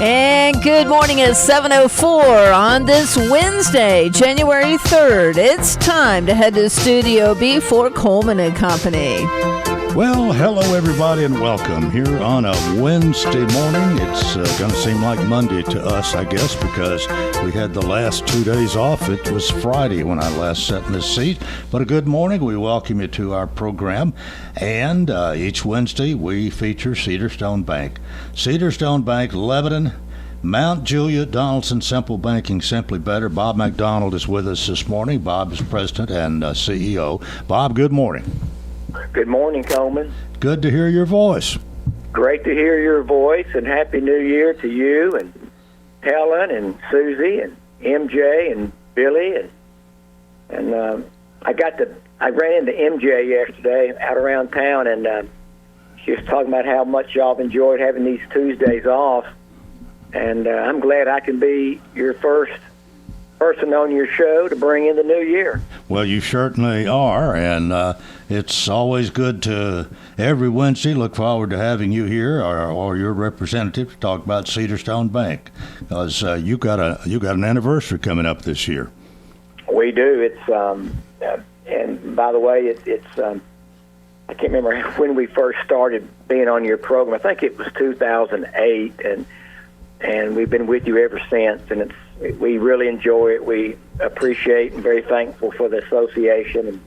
And good morning at 7:04 on this Wednesday, January 3rd. It's time to head to Studio B for Coleman and Company. Well, hello everybody and welcome here on a Wednesday morning. It's going to seem like Monday to us, I guess, because we had the last 2 days off. It was Friday when I last sat in this seat. But a good morning. We welcome you to our program. And each Wednesday we feature Cedarstone Bank. Cedarstone Bank, Lebanon, Mount Juliet, Donaldson, Simple Banking, Simply Better. Bob McDonald is with us this morning. Bob is president and CEO. Bob, good morning. Good morning, Coleman. Good to hear your voice. Great to hear your voice, and Happy New Year to you and Helen and Susie and MJ and Billy. And I ran into MJ yesterday out around town, and she was talking about how much y'all have enjoyed having these Tuesdays off. And I'm glad I can be your first person on your show to bring in the new year. Well, you certainly are, and it's always good to every Wednesday look forward to having you here or your representative to talk about Cedarstone Bank, because you got an anniversary coming up this year. We do. It's and by the way, it's I can't remember when we first started being on your program. I think it was 2008, and we've been with you ever since, and we really enjoy it. We appreciate and very thankful for the association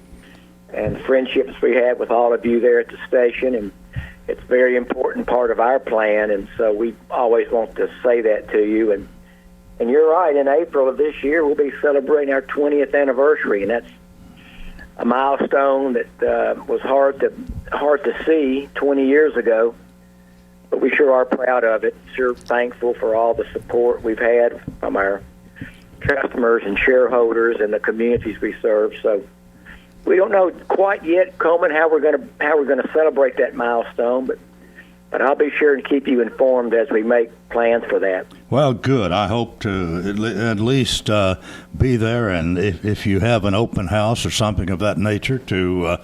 and friendships we have with all of you there at the station, and it's a very important part of our plan, and so we always want to say that to you. And you're right, in April of this year, we'll be celebrating our 20th anniversary, and that's a milestone that was hard to see 20 years ago, but we sure are proud of it. Sure thankful for all the support we've had from our customers and shareholders and the communities we serve. So we don't know quite yet, Coleman, how we're going to celebrate that milestone, but I'll be sure to keep you informed as we make plans for that. Well, good. I hope to at least be there, and if you have an open house or something of that nature, to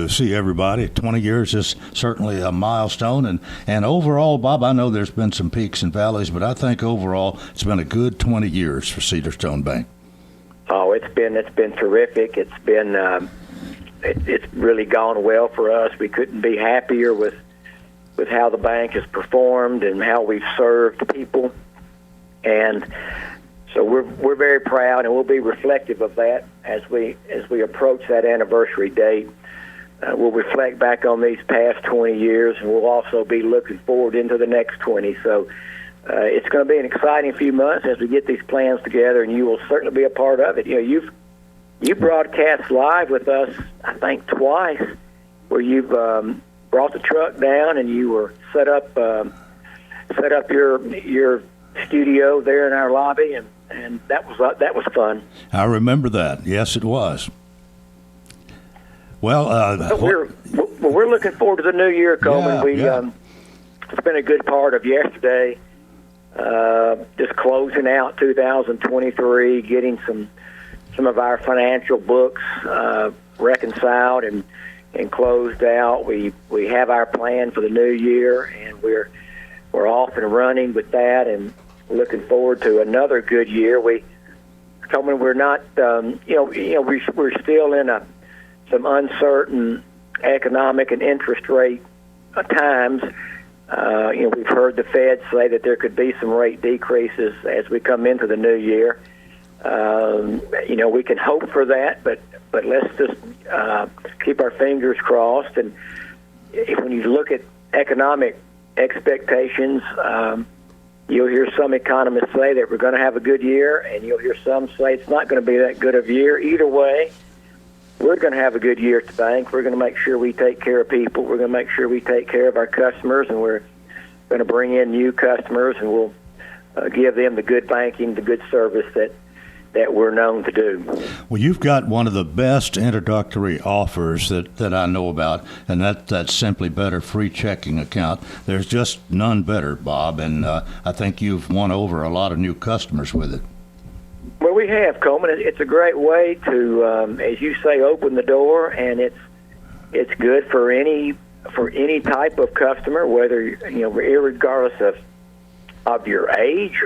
see everybody. 20 years is certainly a milestone, and overall, Bob, I know there's been some peaks and valleys, but I think overall it's been a good 20 years for Cedarstone Bank. Oh, it's been terrific. It's been it's really gone well for us. We couldn't be happier with how the bank has performed and how we've served people, and so we're very proud, and we'll be reflective of that as we approach that anniversary date. We'll reflect back on these past 20 years, and we'll also be looking forward into the next 20. So it's going to be an exciting few months as we get these plans together, and you will certainly be a part of it. You know, you broadcast live with us, I think, twice, where you've brought the truck down and you were set up your studio there in our lobby, and that was fun. I remember that. Yes, it was. Well, we're looking forward to the new year, Coleman. It's been a good part of yesterday, just closing out 2023, getting some of our financial books reconciled and closed out. We have our plan for the new year, and we're off and running with that, and looking forward to another good year. We're not, we're still in some uncertain economic and interest rate times. We've heard the Fed say that there could be some rate decreases as we come into the new year. We can hope for that, but let's just keep our fingers crossed. And when you look at economic expectations, you'll hear some economists say that we're going to have a good year, and you'll hear some say it's not going to be that good of a year. Either way, we're going to have a good year at the bank. We're going to make sure we take care of people. We're going to make sure we take care of our customers, and we're going to bring in new customers, and we'll give them the good banking, the good service that we're known to do. Well, you've got one of the best introductory offers that I know about, and that's Simply Better free checking account. There's just none better, Bob, and I think you've won over a lot of new customers with it. Well, we have, Coleman. It's a great way to, as you say, open the door, and it's good for any type of customer, whether irregardless of of your age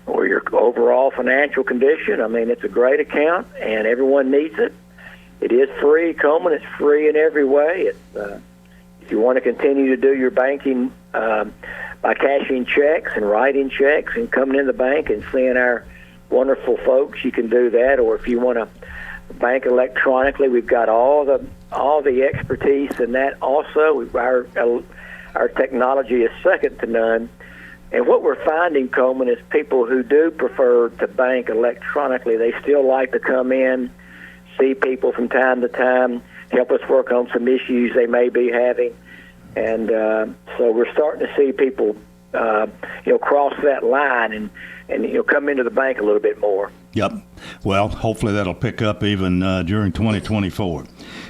or your overall financial condition. I mean, it's a great account, and everyone needs it. It is free, Coleman. It's free in every way. It's if you want to continue to do your banking by cashing checks and writing checks and coming in the bank and seeing our wonderful folks, you can do that. Or if you want to bank electronically, we've got all the expertise in that. Also, our technology is second to none. And what we're finding, Coleman, is people who do prefer to bank electronically, they still like to come in, see people from time to time, help us work on some issues they may be having. And so we're starting to see people, cross that line and come into the bank a little bit more. Yep. Well, hopefully that'll pick up even during 2024.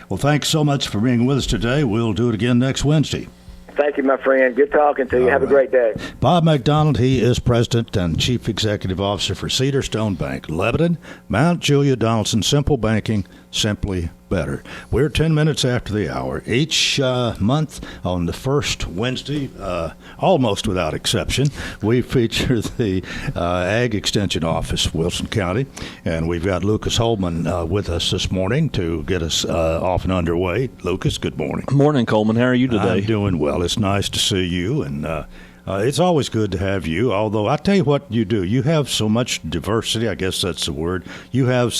Well, thanks so much for being with us today. We'll do it again next Wednesday. Thank you, my friend. Good talking to you. Have a great day. Bob McDonald, he is President and Chief Executive Officer for Cedar Stone Bank, Lebanon, Mount Julia, Donaldson. Simple banking, simply better. We're 10 minutes after the hour. Each month on the first Wednesday, almost without exception, we feature the Ag Extension Office, Wilson County, and we've got Lucas Holman with us this morning to get us off and underway. Lucas, good morning. Morning, Coleman. How are you today? I'm doing well. It's nice to see you, and it's always good to have you, although I tell you what you do. You have so much diversity, I guess that's the word. You have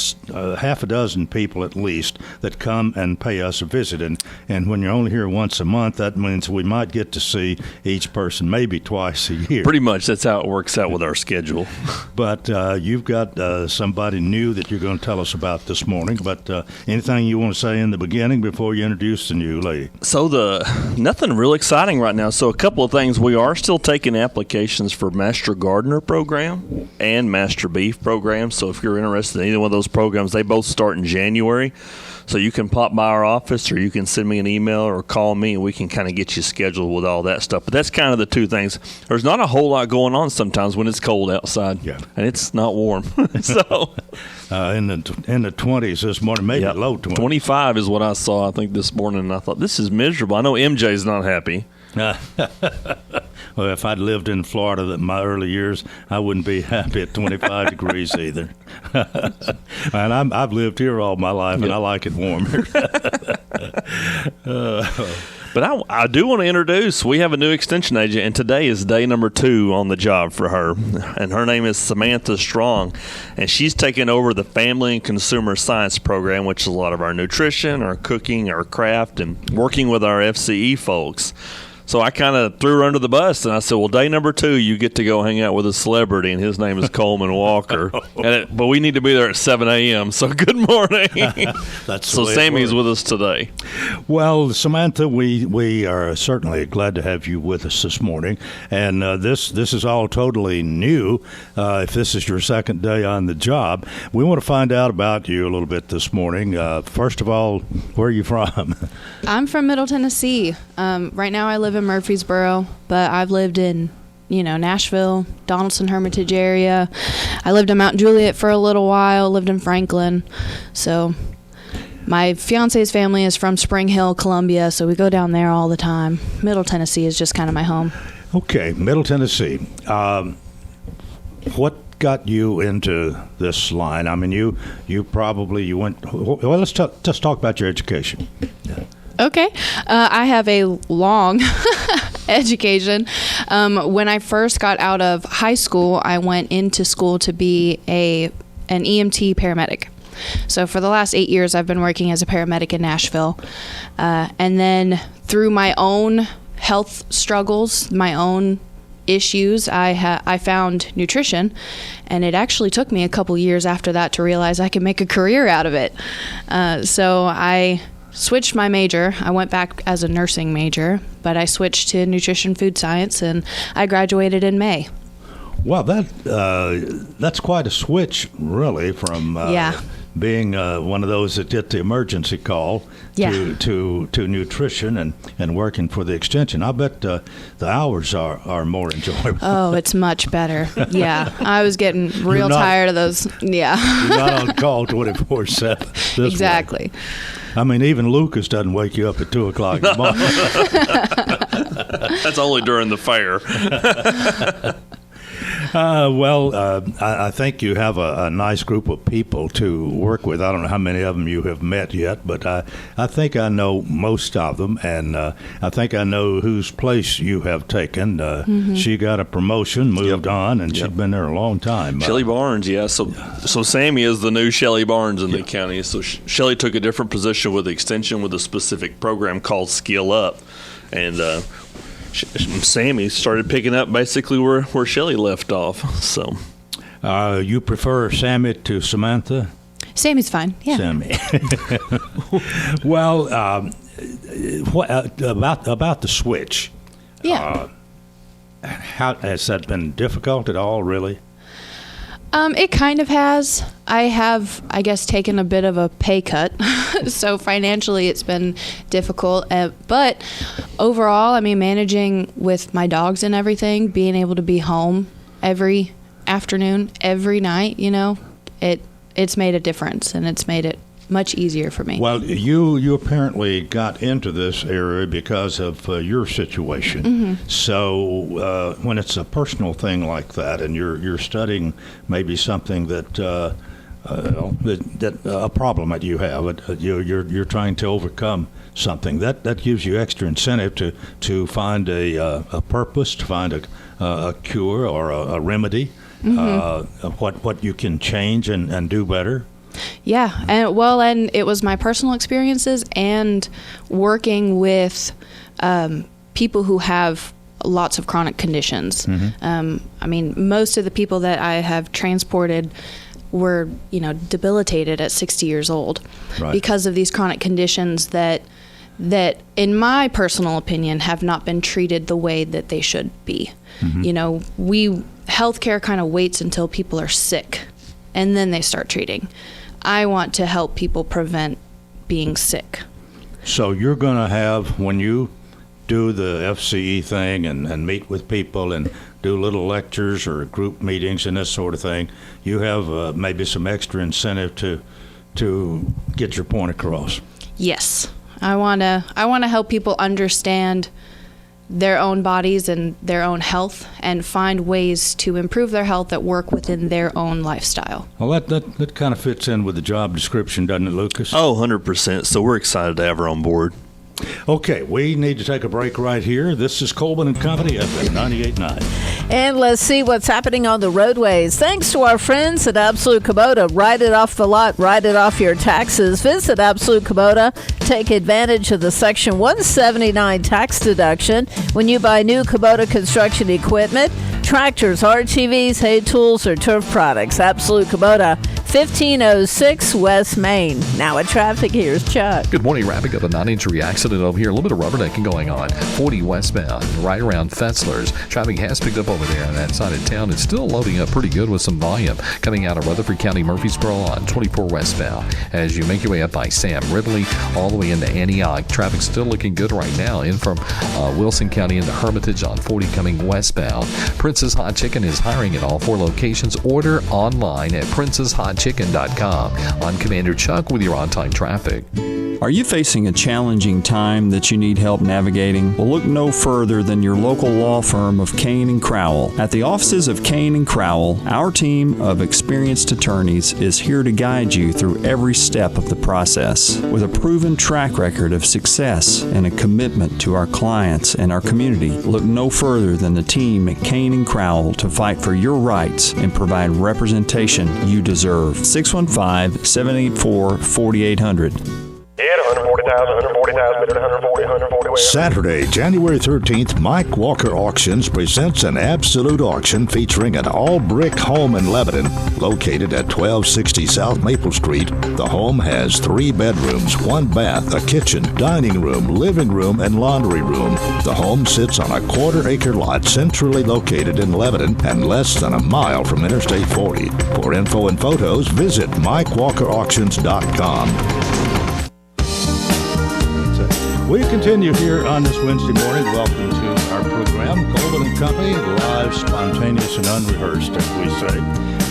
half a dozen people at least that come and pay us a visit. And when you're only here once a month, that means we might get to see each person maybe twice a year. Pretty much. That's how it works out with our schedule. But you've got somebody new that you're going to tell us about this morning. But anything you want to say in the beginning before you introduce the new lady? So nothing real exciting right now. So a couple of things. We are still taking applications for Master Gardener program and Master Beef program. So if you're interested in either one of those programs, they both start in January. So you can pop by our office or you can send me an email or call me and we can kind of get you scheduled with all that stuff. But that's kind of the two things. There's not a whole lot going on sometimes when it's cold outside. Yeah. And it's not warm. So in the 20s this morning, maybe low 20s. 25 is what I saw, I think, this morning. And I thought, this is miserable. I know MJ's not happy. Well, if I'd lived in Florida in my early years, I wouldn't be happy at 25 degrees either. And I've lived here all my life, and I like it warmer. But I do want to introduce, we have a new extension agent, and today is day number 2 on the job for her. And her name is Samantha Strong, and she's taken over the Family and Consumer Science program, which is a lot of our nutrition, our cooking, our craft, and working with our FCE folks. So I kind of threw her under the bus, and I said, well, day number 2, you get to go hang out with a celebrity, and his name is Coleman Walker. But we need to be there at 7 a.m., so good morning. So Sammy's with us today. Well, Samantha, we are certainly glad to have you with us this morning. And this is all totally new. If this is your second day on the job, we want to find out about you a little bit this morning. First of all, where are you from? I'm from Middle Tennessee. Right now I live in Murfreesboro, but I've lived in, Nashville, Donaldson, Hermitage area. I lived in Mount Juliet for a little while, lived in Franklin. So my fiance's family is from Spring Hill, Columbia, so we go down there all the time. Middle Tennessee is just kind of my home. Okay, Middle Tennessee. What got you into this line? I mean, you went. Well, let's just talk about your education. Okay. I have a long education. When I first got out of high school, I went into school to be an EMT paramedic. So for the last 8 years, I've been working as a paramedic in Nashville. And then through my own health struggles, my own issues, I found nutrition, and it actually took me a couple years after that to realize I could make a career out of it. So I switched my major. I went back as a nursing major, but I switched to nutrition food science, and I graduated in May. Well, that's quite a switch, really, from being one of those that get the emergency call to nutrition and working for the extension. I bet the hours are more enjoyable. Oh, it's much better. Yeah, I was getting real tired of those. Yeah. You're not on call 24/7. Exactly. Way. I mean, even Lucas doesn't wake you up at 2 o'clock in the morning. That's only during the fair. I think you have a nice group of people to work with. I don't know how many of them you have met yet, but I think I know most of them, and I think I know whose place you have taken. She got a promotion, moved on, and she's been there a long time. Shelley Barnes, yeah. So Sammy is the new Shelley Barnes in the county. So Shelley took a different position with the extension with a specific program called Skill Up, and Sammy started picking up basically where Shelley left off. So, you prefer Sammy to Samantha? Sammy's fine. Yeah. Sammy. Well, what about the switch? Yeah. How has that been difficult at all? Really? It kind of has. I have, I guess, taken a bit of a pay cut. So financially it's been difficult. But overall, I mean, managing with my dogs and everything, being able to be home every afternoon, every night, it's made a difference, and it's made it much easier for me. Well, you apparently got into this area because of your situation. So when it's a personal thing like that, and you're studying maybe something that a problem that you have, you're trying to overcome something that gives you extra incentive to find a purpose, to find a cure or a remedy, what you can change and do better. Yeah, and it was my personal experiences and working with people who have lots of chronic conditions. I mean, most of the people that I have transported were, debilitated at 60 years old because of these chronic conditions that, in my personal opinion, have not been treated the way that they should be. Healthcare kind of waits until people are sick, and then they start treating. I want to help people prevent being sick. So you're going to have, when you do the FCE thing and meet with people and do little lectures or group meetings and this sort of thing, you have maybe some extra incentive to get your point across. Yes. I want to help people understand their own bodies and their own health and find ways to improve their health that work within their own lifestyle. Well, that kind of fits in with the job description, doesn't it, Lucas? Oh, 100%. So we're excited to have her on board. Okay, we need to take a break right here. This is Coleman and Company, FM 98.9. And let's see what's happening on the roadways. Thanks to our friends at Absolute Kubota. Write it off the lot. Write it off your taxes. Visit Absolute Kubota. Take advantage of the Section 179 tax deduction when you buy new Kubota construction equipment, tractors, RTVs, hay tools, or turf products. Absolute Kubota, 1506 West Main. Now at traffic, here's Chuck. Good morning. Wrapping up a non-injury accident over here. A little bit of rubbernecking going on. 40 westbound, right around Fetzler's. Traffic has picked up over there on that side of town. It's still loading up pretty good with some volume coming out of Rutherford County, Murfreesboro on 24 westbound. As you make your way up by Sam Ridley all the way into Antioch, traffic's still looking good right now. In from Wilson County into Hermitage on 40 coming westbound. Prince's Hot Chicken is hiring at all 4 locations. Order online at princeshotchicken.com. I'm Commander Chuck with your on-time traffic. Are you facing a challenging time that you need help navigating? Well, look no further than your local law firm of Kane & Crowell. At the offices of Kane & Crowell, our team of experienced attorneys is here to guide you through every step of the process. With a proven track record of success and a commitment to our clients and our community, look no further than the team at Kane & Crowell to fight for your rights and provide representation you deserve. 615-784-4800. Saturday, January 13th, Mike Walker Auctions presents an absolute auction featuring an all-brick home in Lebanon, located at 1260 South Maple Street. The home has 3 bedrooms, 1 bath, a kitchen, dining room, living room, and laundry room. The home sits on a quarter-acre lot centrally located in Lebanon and less than a mile from Interstate 40. For info and photos, visit MikeWalkerAuctions.com. We continue here on this Wednesday morning. Welcome to our program, Coleman and Company, live, spontaneous, and unrehearsed, as we say,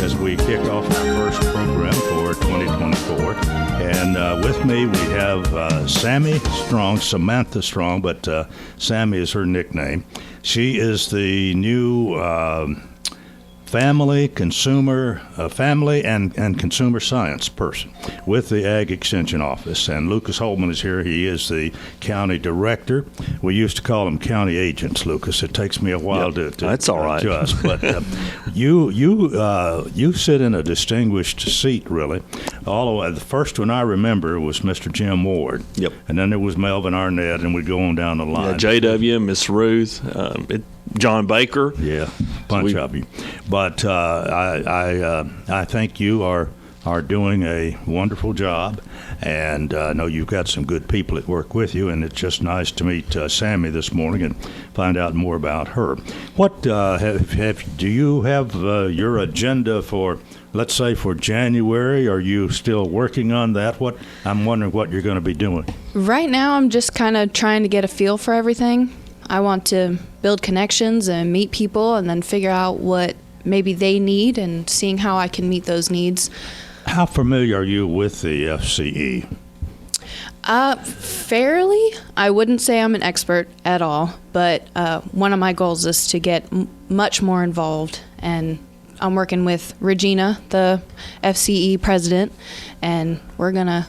as we kick off our first program for 2024. And with me, we have Sammy Strong, Samantha Strong, but Sammy is her nickname. She is the new family and consumer science person with the Ag Extension Office. And Lucas Holman is here. He is the county director. We used to call them county agents, Lucas. It takes me a while to that's all right. adjust. But you sit in a distinguished seat, really. All the way. The first one I remember was Mr. Jim Ward. Yep. And then there was Melvin Arnett, and we'd go on down the line. Yeah, JW, Miss Ruth, John Baker. Yeah, bunch of you. But I think you are doing a wonderful job, and I know you've got some good people that work with you, and it's just nice to meet Sammy this morning and find out more about her. What do you have your agenda for, let's say, for January? Are you still working on that? I'm wondering what you're going to be doing. Right now, I'm just kind of trying to get a feel for everything. I want to build connections and meet people and then figure out what maybe they need and seeing how I can meet those needs. How familiar are you with the FCE? Fairly. I wouldn't say I'm an expert at all, but one of my goals is to get much more involved. And I'm working with Regina, the FCE president, and we're gonna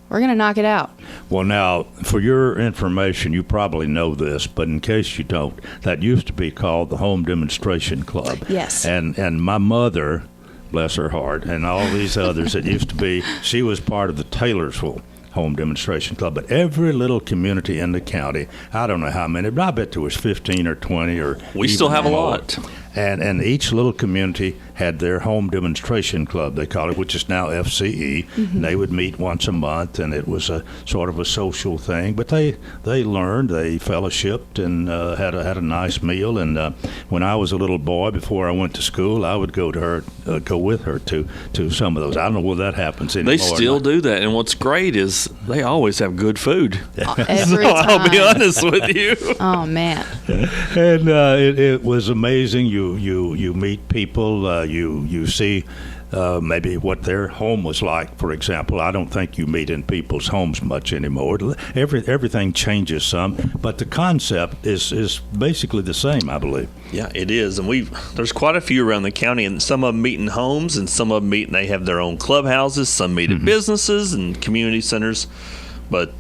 knock it out. Well, now, for your information, you probably know this, but in case you don't, that used to be called the Home Demonstration Club. Yes. And my mother, bless her heart, and all these others, it used to be, she was part of the Taylorsville Home Demonstration Club. But every little community in the county, I don't know how many, but I bet there was 15 or 20 or We still have more. a lot. And each little community had their home demonstration club, they call it, which is now FCE. Mm-hmm. And they would meet once a month, and it was a sort of a social thing. But they learned, they fellowshipped, and had a nice meal. And when I was a little boy, before I went to school, I would go with her to some of those. I don't know whether that happens anymore. They still do that, and what's great is they always have good food. Every time. I'll be honest with you. Oh, man. And it was amazing. You meet people. You see maybe what their home was like. For example, I don't think you meet in people's homes much anymore. Everything changes some, but the concept is basically the same, I believe. Yeah, it is, and there's quite a few around the county, and some of them meet in homes, and some of them meet and they have their own clubhouses. Some meet at businesses and community centers, but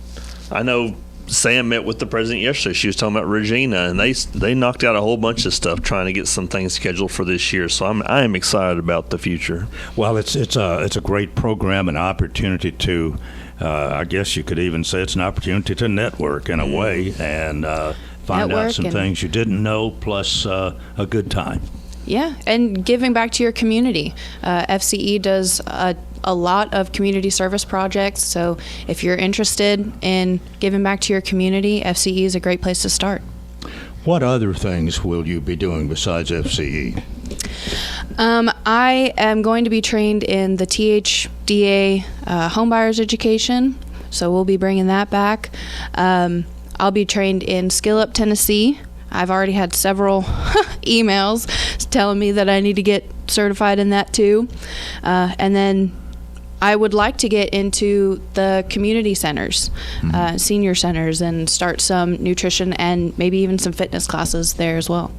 I know Sam met with the president yesterday. She was talking about Regina, and they knocked out a whole bunch of stuff trying to get some things scheduled for this year. So I am excited about the future. Well, it's a great program, an opportunity to, I guess you could even say it's an opportunity to network in a way and find out some things you didn't know, plus a good time. Yeah, and giving back to your community. FCE does a lot of community service projects, so if you're interested in giving back to your community, FCE is a great place to start. What other things will you be doing besides FCE? I am going to be trained in the THDA homebuyers education, so we'll be bringing that back. I'll be trained in Skill Up Tennessee. I've already had several emails telling me that I need to get certified in that too. And then I would like to get into the community centers, senior centers, and start some nutrition and maybe even some fitness classes there as well.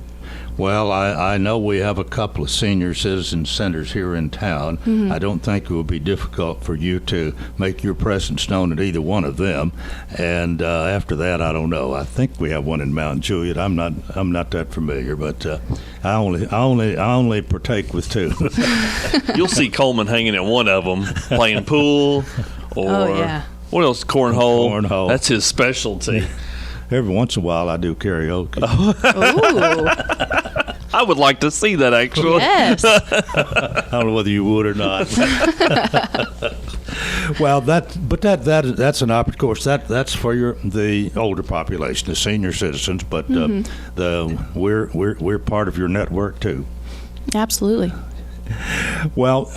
Well, I know we have a couple of senior citizen centers here in town. I don't think it would be difficult for you to make your presence known at either one of them. And after that, I don't know. I think we have one in Mount Juliet. I'm not that familiar, but I only partake with two. You'll see Coleman hanging at one of them playing pool or what else? Cornhole. That's his specialty. Every once in a while, I do karaoke. Ooh. I would like to see that, actually. Yes. I don't know whether you would or not. Well, that's an opportunity. Of course, that's for the older population, the senior citizens. But we're part of your network too. Absolutely. Well,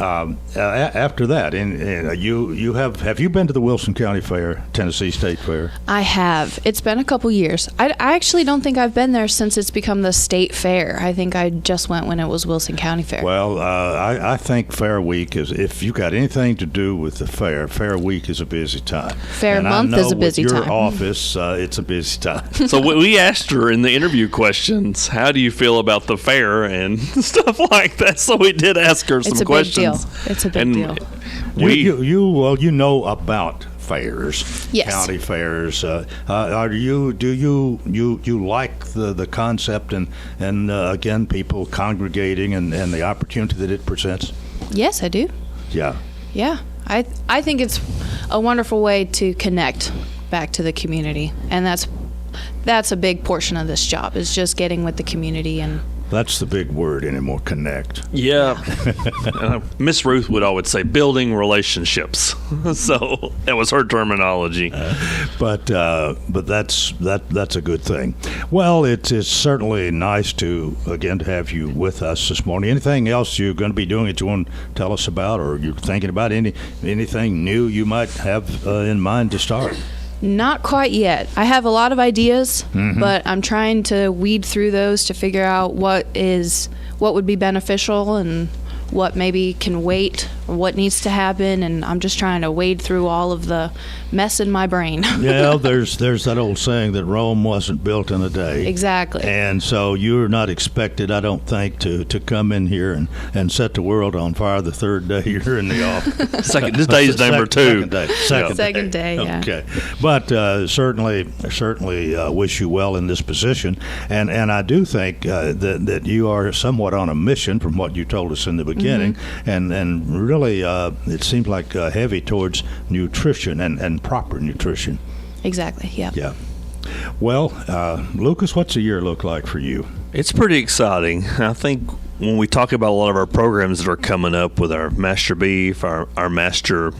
after that, you have you been to the Wilson County Fair, Tennessee State Fair? I have. It's been a couple years. I actually don't think I've been there since it's become the state fair. I think I just went when it was Wilson County Fair. Well, I think Fair Week is, if you got anything to do with the fair, Fair Week is a busy time. Fair month is a busy with time. your office, it's a busy time. So we asked her in the interview questions, how do you feel about the fair and stuff like that? So we did ask her some questions. It's a big deal. You know about fairs, yes. County fairs. Do you like the concept and again, people congregating and the opportunity that it presents? Yes, I do. Yeah. Yeah. I think it's a wonderful way to connect back to the community, and that's a big portion of this job, is just getting with the community. And that's the big word anymore, connect. Yeah. Miss Ruth would always say building relationships. So that was her terminology. But that's a good thing. Well, it's certainly nice to have you with us this morning. Anything else you're going to be doing that you want to tell us about, or you're thinking about anything new you might have in mind to start? Not quite yet. I have a lot of ideas, but I'm trying to weed through those to figure out what would be beneficial and what maybe can wait, or what needs to happen, and I'm just trying to wade through all of the mess in my brain. Yeah, there's that old saying that Rome wasn't built in a day. Exactly. And so you're not expected, I don't think, to come in here and set the world on fire the third day you're in the office. This day is number two. Second day, yeah. Okay. But certainly wish you well in this position. And I do think that you are somewhat on a mission from what you told us in the beginning. And really it seems like heavy towards nutrition and proper nutrition. Exactly, yeah. Yeah. Well, Lucas, what's a year look like for you? It's pretty exciting. I think when we talk about a lot of our programs that are coming up with our Master Beef, our Master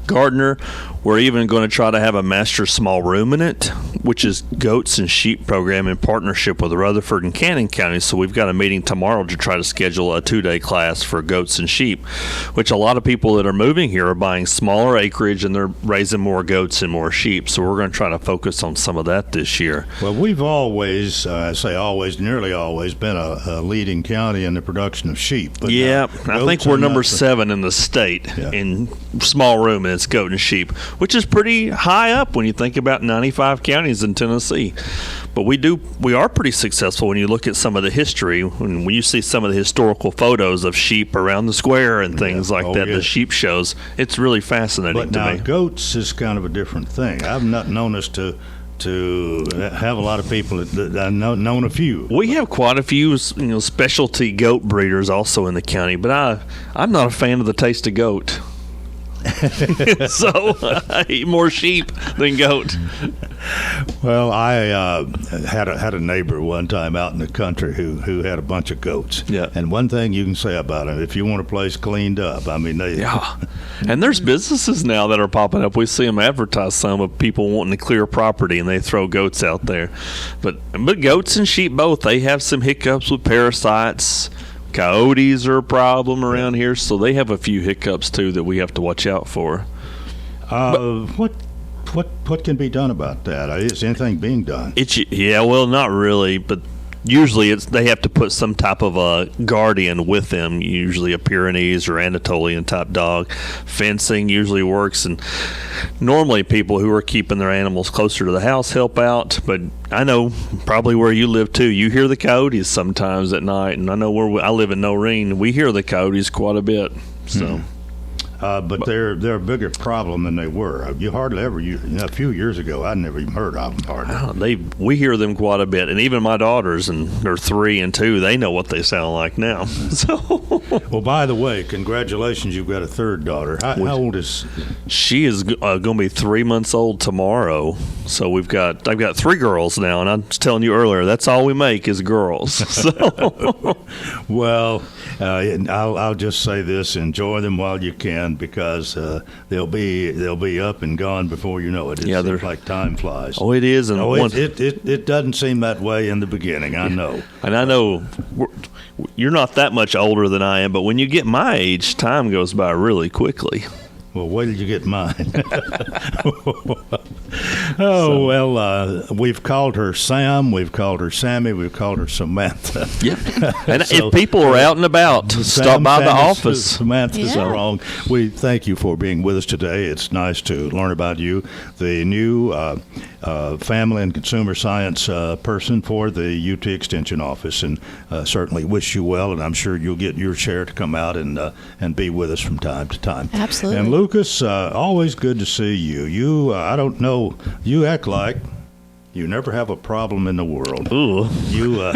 Gardener, we're even going to try to have a Master Small Room in it, which is goats and sheep program in partnership with Rutherford and Cannon County. So we've got a meeting tomorrow to try to schedule a 2-day class for goats and sheep, which a lot of people that are moving here are buying smaller acreage and they're raising more goats and more sheep. So we're going to try to focus on some of that this year. Well, we've always, nearly always been a leading county in the production of sheep. But yeah, I think we're number 7 in the state in small room, and it's goat and sheep, which is pretty high up when you think about 95 counties in Tennessee. But we are pretty successful when you look at some of the history, when you see some of the historical photos of sheep around the square and things like that, the sheep shows. It's really fascinating to me. But now goats is kind of a different thing. I've not known us to have a lot of people that I've known a few. We have quite a few, specialty goat breeders also in the county, but I'm not a fan of the taste of goat. So I eat more sheep than goat. Well, I had a neighbor one time out in the country who had a bunch of goats. Yeah. And one thing you can say about them, if you want a place cleaned up, I mean, And there's businesses now that are popping up. We see them advertise some of people wanting to clear property, and they throw goats out there. But goats and sheep both, they have some hiccups with parasites. Coyotes are a problem around here, so they have a few hiccups too that we have to watch out for. What can be done about that? Is anything being done? Not really, but usually they have to put some type of a guardian with them, usually a Pyrenees or Anatolian type dog. Fencing usually works, and normally people who are keeping their animals closer to the house help out, but I know probably where you live too, you hear the coyotes sometimes at night, and I know where I live in Noreen, we hear the coyotes quite a bit. So But they're a bigger problem than they were. You hardly ever, a few years ago, I never even heard of them hardly. We hear them quite a bit, and even my daughters, and they're 3 and 2, they know what they sound like now. So, well, by the way, congratulations, you've got a third daughter. How old is she? Is going to be 3 months old tomorrow. So I've got 3 girls now, and I was telling you earlier, that's all we make is girls. So, well, I'll just say this: enjoy them while you can. going because they'll be up and gone before you know it. It seems like time flies. Oh, it is. And it doesn't seem that way in the beginning. I know. And I know you're not that much older than I am, but when you get my age, time goes by really quickly. Well, wait till you get mine. We've called her Sam, we've called her Sammy, we've called her Samantha. Yeah. And if people are out and about, stop by the office. Samantha's wrong. We thank you for being with us today. It's nice to learn about you, the new family and consumer science person for the UT Extension Office, and certainly wish you well, and I'm sure you'll get your share to come out and be with us from time to time. Absolutely. And Lucas, always good to see you. You, I don't know, you act like you never have a problem in the world. Ooh. You,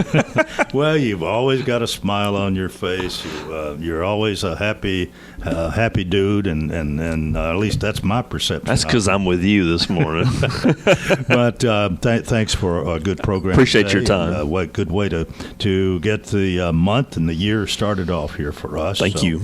well, you've always got a smile on your face. You're always a happy dude, and at least that's my perception. That's because I'm with you this morning. But thanks for a good program. Appreciate today. your time. Good way to get the month and the year started off here for us. Thank you.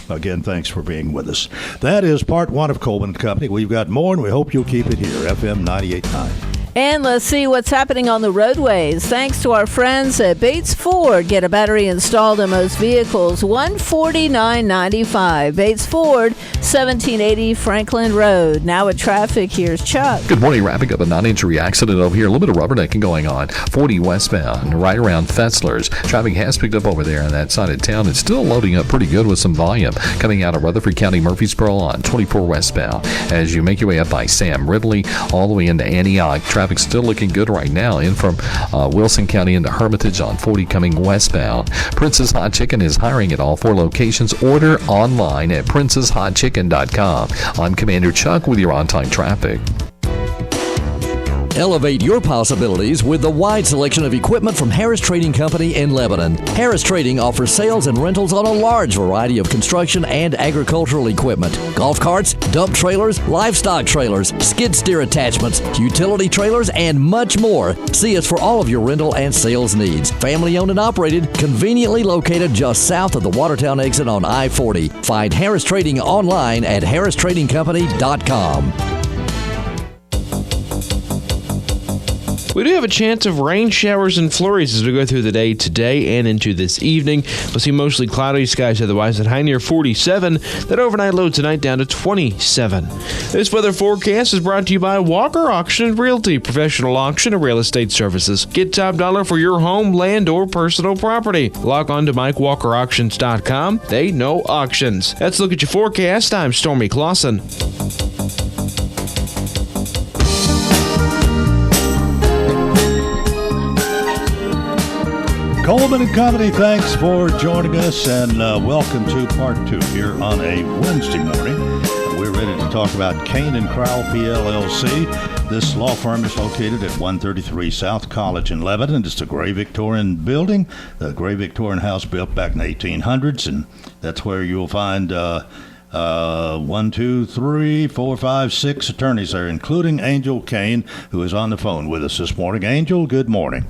Again, thanks for being with us. That is part one of Coleman & Company. We've got more, and we hope you'll keep it here, FM 98.9. And let's see what's happening on the roadways. Thanks to our friends at Bates Ford. Get a battery installed in most vehicles. $149.95. Bates Ford, 1780 Franklin Road. Now at traffic, here's Chuck. Good morning. Wrapping up a non-injury accident over here. A little bit of rubbernecking going on. 40 westbound, right around Fetzler's. Traffic has picked up over there on that side of town. It's still loading up pretty good with some volume coming out of Rutherford County, Murfreesboro on 24 westbound. As you make your way up by Sam Ridley, all the way into Antioch, traffic's still looking good right now. In from Wilson County into Hermitage on 40 coming westbound. Prince's Hot Chicken is hiring at all 4 locations. Order online at princeshotchicken.com. I'm Commander Chuck with your on-time traffic. Elevate your possibilities with the wide selection of equipment from Harris Trading Company in Lebanon. Harris Trading offers sales and rentals on a large variety of construction and agricultural equipment. Golf carts, dump trailers, livestock trailers, skid steer attachments, utility trailers, and much more. See us for all of your rental and sales needs. Family owned and operated, conveniently located just south of the Watertown exit on I-40. Find Harris Trading online at harristradingcompany.com. We do have a chance of rain showers and flurries as we go through the day today and into this evening. We'll see mostly cloudy skies otherwise at high near 47. That overnight low tonight down to 27. This weather forecast is brought to you by Walker Auction and Realty, professional auction and real estate services. Get top dollar for your home, land, or personal property. Log on to MikeWalkerAuctions.com. They know auctions. Let's look at your forecast. I'm Stormy Clausen. Coleman & Company, thanks for joining us, and welcome to part 2 here on a Wednesday morning. We're ready to talk about Kane & Crowell PLLC. This law firm is located at 133 South College in Lebanon. It's a gray Victorian building, the gray Victorian house built back in the 1800s, and that's where you'll find 6 attorneys there, including Angel Kane, who is on the phone with us this morning. Angel, good morning.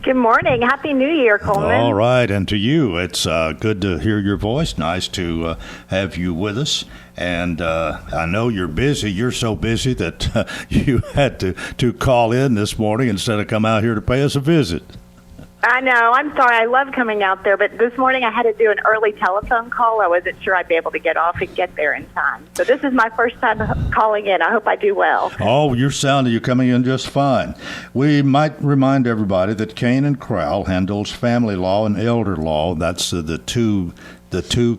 Good morning. Happy New Year, Coleman. All right, and to you, it's good to hear your voice. Nice to have you with us. And I know you're busy. You're so busy that you had to call in this morning instead of come out here to pay us a visit. I know. I'm sorry. I love coming out there, but this morning I had to do an early telephone call. I wasn't sure I'd be able to get off and get there in time. So this is my first time calling in. I hope I do well. Oh, you're coming in just fine. We might remind everybody that Kane & Crowell handles family law and elder law. That's the two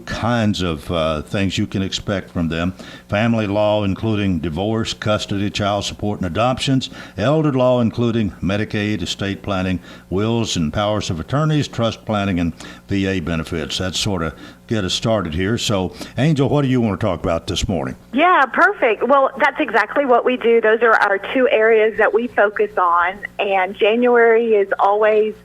kinds of things you can expect from them. Family law, including divorce, custody, child support, and adoptions. Elder law, including Medicaid, estate planning, wills and powers of attorneys, trust planning, and VA benefits. That's sort of get us started here. So, Angel, what do you want to talk about this morning? Yeah, perfect. Well, that's exactly what we do. Those are our 2 areas that we focus on. And January is always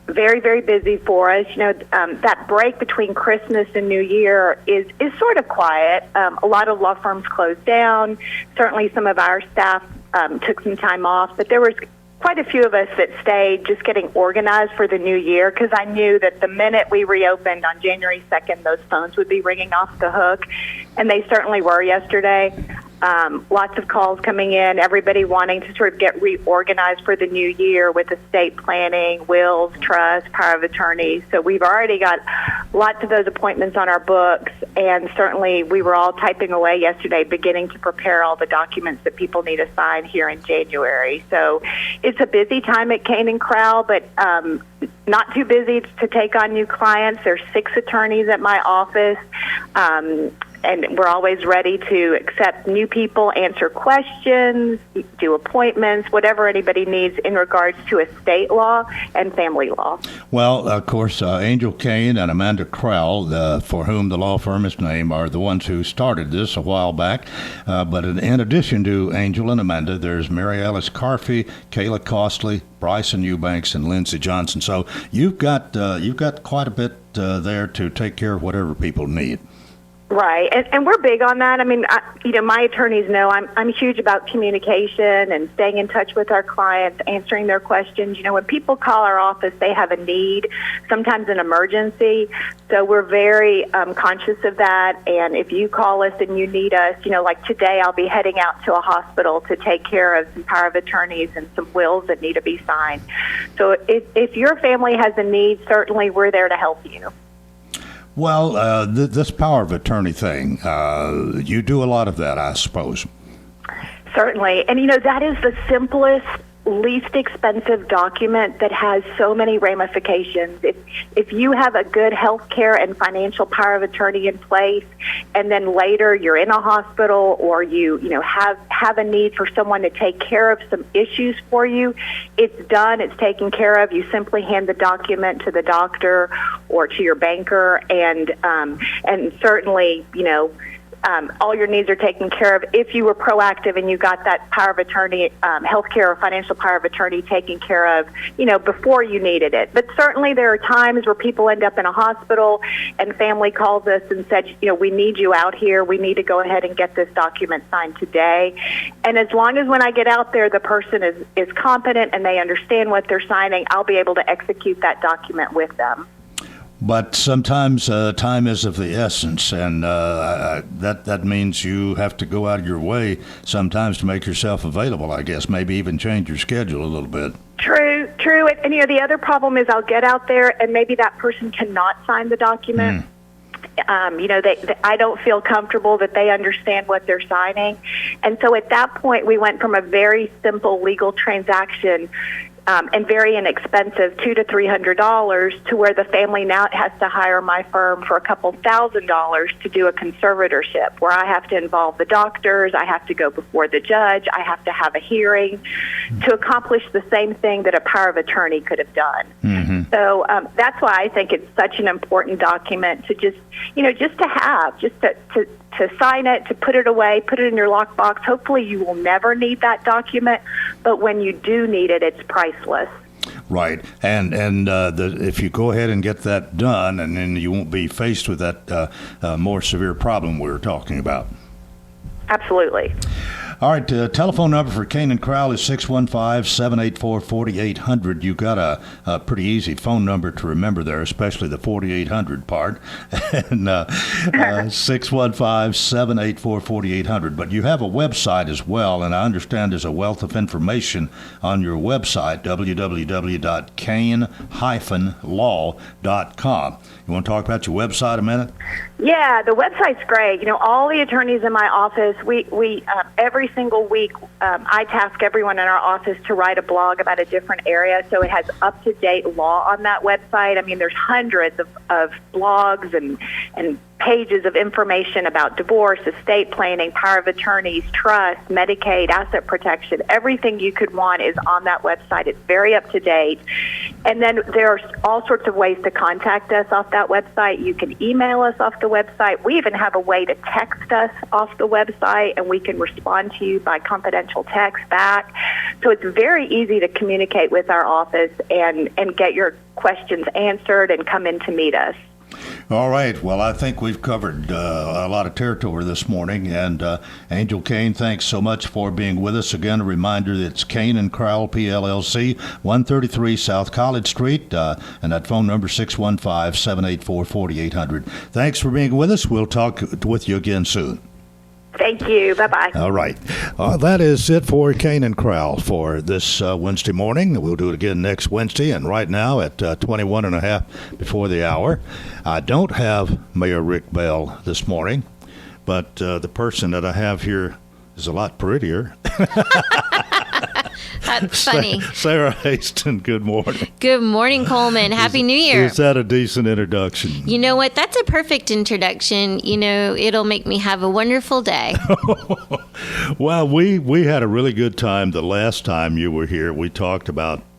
very, very busy for us. You know, that break between Christmas and New Year is sort of quiet. A lot of law firms closed down. Certainly some of our staff took some time off, but there was quite a few of us that stayed just getting organized for the new year, because I knew that the minute we reopened on January 2nd, those phones would be ringing off the hook, and they certainly were yesterday. Lots of calls coming in, everybody wanting to sort of get reorganized for the new year with estate planning, wills, trust, power of attorney. So we've already got lots of those appointments on our books, and certainly we were all typing away yesterday, beginning to prepare all the documents that people need to sign here in January. So it's a busy time at Kane & Crowell, but not too busy to take on new clients. There's 6 attorneys at my office. And we're always ready to accept new people, answer questions, do appointments, whatever anybody needs in regards to estate law and family law. Well, of course, Angel Kane and Amanda Crowell, for whom the law firm is named, are the ones who started this a while back. But in addition to Angel and Amanda, there's Mary Alice Carfey, Kayla Costley, Bryson Eubanks, and Lindsey Johnson. So you've got quite a bit there to take care of whatever people need. Right, and we're big on that. I mean, my attorneys know I'm huge about communication and staying in touch with our clients, answering their questions. When people call our office, they have a need, sometimes an emergency. So we're very conscious of that. And if you call us and you need us, like today, I'll be heading out to a hospital to take care of some power of attorneys and some wills that need to be signed. So if your family has a need, certainly we're there to help you. Well, this power of attorney thing, you do a lot of that, I suppose. Certainly. And, that is the simplest, least expensive document that has so many ramifications. If you have a good health care and financial power of attorney in place, and then later you're in a hospital or you have a need for someone to take care of some issues for you, it's done, it's taken care of. You simply hand the document to the doctor or to your banker, and certainly, all your needs are taken care of if you were proactive and you got that power of attorney, healthcare or financial power of attorney taken care of, before you needed it. But certainly there are times where people end up in a hospital and family calls us and said, we need you out here. We need to go ahead and get this document signed today. And as long as when I get out there, the person is competent and they understand what they're signing, I'll be able to execute that document with them. But sometimes time is of the essence, and that means you have to go out of your way sometimes to make yourself available, I guess, maybe even change your schedule a little bit. True. And, the other problem is I'll get out there and maybe that person cannot sign the document. I don't feel comfortable that they understand what they're signing. And so at that point, we went from a very simple legal transaction and very inexpensive, $200 to $300, to where the family now has to hire my firm for a couple $1,000s to do a conservatorship, where I have to involve the doctors, I have to go before the judge, I have to have a hearing to accomplish the same thing that a power of attorney could have done. Mm-hmm. So that's why I think it's such an important document to just to sign it, to put it away, put it in your lockbox. Hopefully you will never need that document, but when you do need it, it's priceless. Right, and if you go ahead and get that done, and then you won't be faced with that more severe problem we were talking about. Absolutely. All right, telephone number for Kane & Crowell is 615-784-4800. You've got a pretty easy phone number to remember there, especially the 4800 part, and 615-784-4800. But you have a website as well, and I understand there's a wealth of information on your website, www.kane-law.com. You want to talk about your website a minute? Yeah, the website's great. All the attorneys in my office, we every single week, I task everyone in our office to write a blog about a different area, so it has up-to-date law on that website. I mean, there's hundreds of blogs and pages of information about divorce, estate planning, power of attorneys, trust, Medicaid, asset protection. Everything you could want is on that website. It's very up-to-date. And then there are all sorts of ways to contact us off that website. You can email us off the website. We even have a way to text us off the website, and we can respond to you by confidential text back. So it's very easy to communicate with our office and get your questions answered and come in to meet us. All right. Well, I think we've covered a lot of territory this morning. And Angel Kane, thanks so much for being with us. Again, a reminder that it's Kane and Crowell, PLLC, 133 South College Street, and that phone number 615-784-4800. Thanks for being with us. We'll talk with you again soon. Thank you. Bye-bye. All right. That is it for Kane and Crowell for this Wednesday morning. We'll do it again next Wednesday. And right now at 21 and a half before the hour, I don't have Mayor Rick Bell this morning, but the person that I have here is a lot prettier. That's funny. Sarah Haston, good morning. Good morning, Coleman. Happy New Year. Is that a decent introduction? You know what? That's a perfect introduction. You know, it'll make me have a wonderful day. Well, we had a really good time the last time you were here. We talked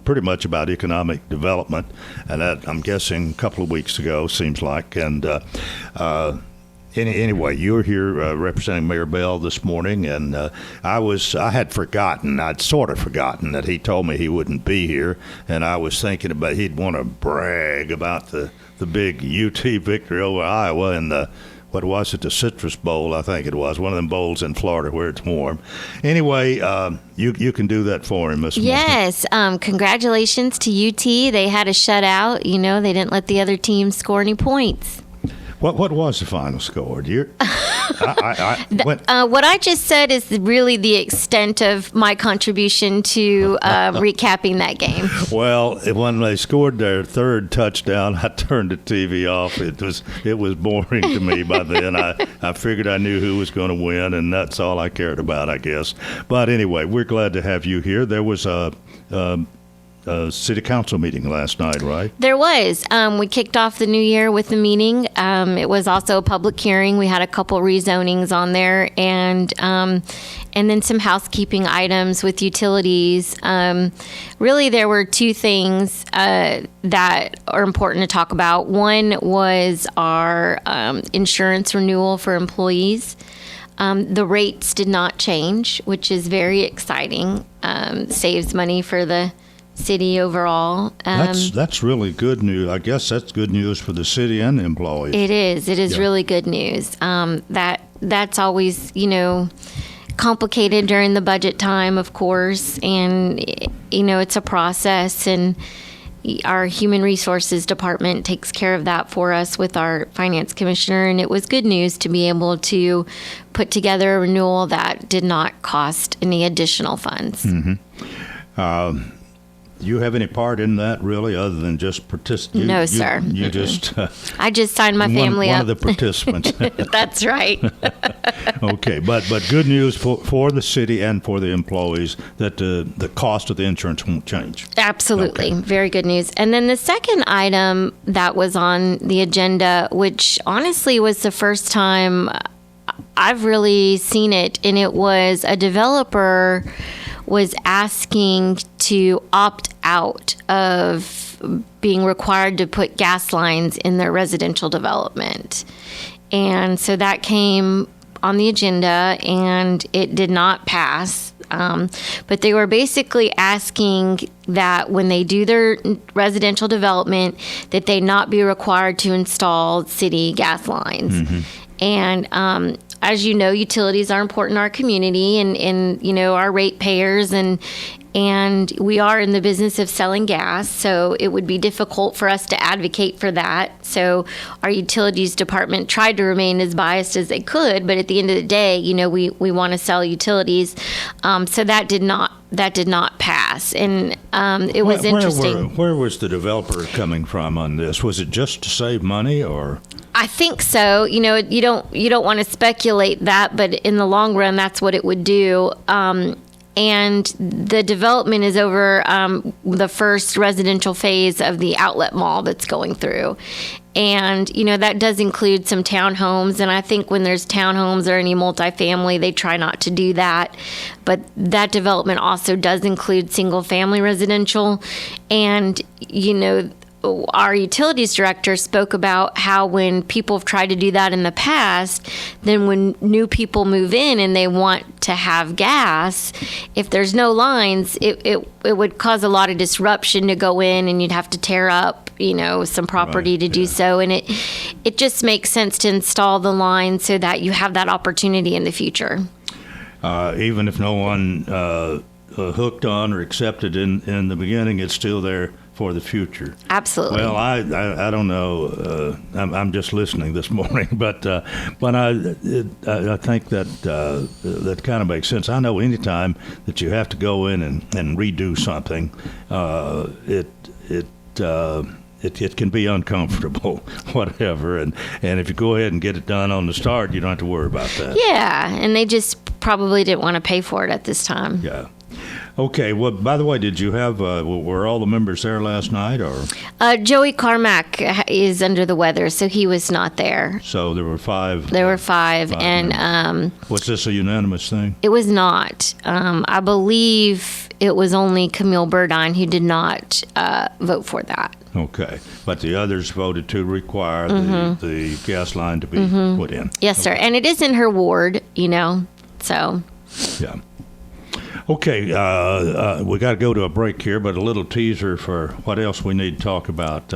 pretty much about economic development, and that, I'm guessing, a couple of weeks ago, seems like. And anyway, you were here representing Mayor Bell this morning, and I'd sort of forgotten that he told me he wouldn't be here, and I was thinking about he'd want to brag about the big UT victory over Iowa in the Citrus Bowl, I think it was, one of them bowls in Florida where it's warm. Anyway, you can do that for him, Miss Moore. Yes, congratulations to UT. They had a shutout. You know, they didn't let the other team score any points. What was the final score? What I just said is really the extent of my contribution to recapping that game. Well, when they scored their third touchdown, I turned the TV off. It was boring to me by then. I figured I knew who was going to win, and that's all I cared about, I guess. But anyway, we're glad to have you here. There was a city council meeting last night, right? There was. We kicked off the new year with a meeting. It was also a public hearing. We had a couple rezonings on there, and then some housekeeping items with utilities. Really, there were two things that are important to talk about. One was our insurance renewal for employees. The rates did not change, which is very exciting. Saves money for the city overall. That's really good news. I guess that's good news for the city and the employees. It is. It is really good news. That's always, complicated during the budget time, of course, and it's a process, and our human resources department takes care of that for us with our finance commissioner, and it was good news to be able to put together a renewal that did not cost any additional funds. Mm-hmm. Do you have any part in that, really, other than just participate? No, sir. You just... I just signed my family up. One of the participants. That's right. Okay, but good news for the city and for the employees that the cost of the insurance won't change. Absolutely. Okay. Very good news. And then the second item that was on the agenda, which honestly was the first time I've really seen it, and it was a developer was asking to opt out of being required to put gas lines in their residential development. And so that came on the agenda, and it did not pass. But they were basically asking that when they do their residential development, that they not be required to install city gas lines. Mm-hmm. And as you know, utilities are important in our community and our ratepayers, and we are in the business of selling gas, so it would be difficult for us to advocate for that. So our utilities department tried to remain as biased as they could, but at the end of the day, we want to sell utilities. So that did not pass, and it was interesting. Where was the developer coming from on this? Was it just to save money, or? I think so. You don't want to speculate that, but in the long run, that's what it would do. And the development is over the first residential phase of the outlet mall that's going through. And, that does include some townhomes. And I think when there's townhomes or any multifamily, they try not to do that. But that development also does include single family residential. And, our utilities director spoke about how when people have tried to do that in the past, then when new people move in and they want to have gas, if there's no lines, it would cause a lot of disruption to go in, and you'd have to tear up, some property to do so. And it just makes sense to install the line so that you have that opportunity in the future. Even if no one hooked on or accepted in the beginning, it's still there for the future. Absolutely. Well, I don't know. I'm just listening this morning, but I think that kind of makes sense. I know anytime that you have to go in and redo something, it can be uncomfortable, whatever. And if you go ahead and get it done on the start, you don't have to worry about that. Yeah, and they just probably didn't want to pay for it at this time. Yeah. Okay. Well, by the way, did you have were all the members there last night, or? Joey Carmack is under the weather, so he was not there. So there were five. There were five, and was this a unanimous thing? it was not. I believe it was only Camille Burdine who did not vote for that. Okay, but the others voted to require the gas line to be put in. Yes, sir, and it is in her ward, so. Yeah. Okay, we got to go to a break here, but a little teaser for what else we need to talk about.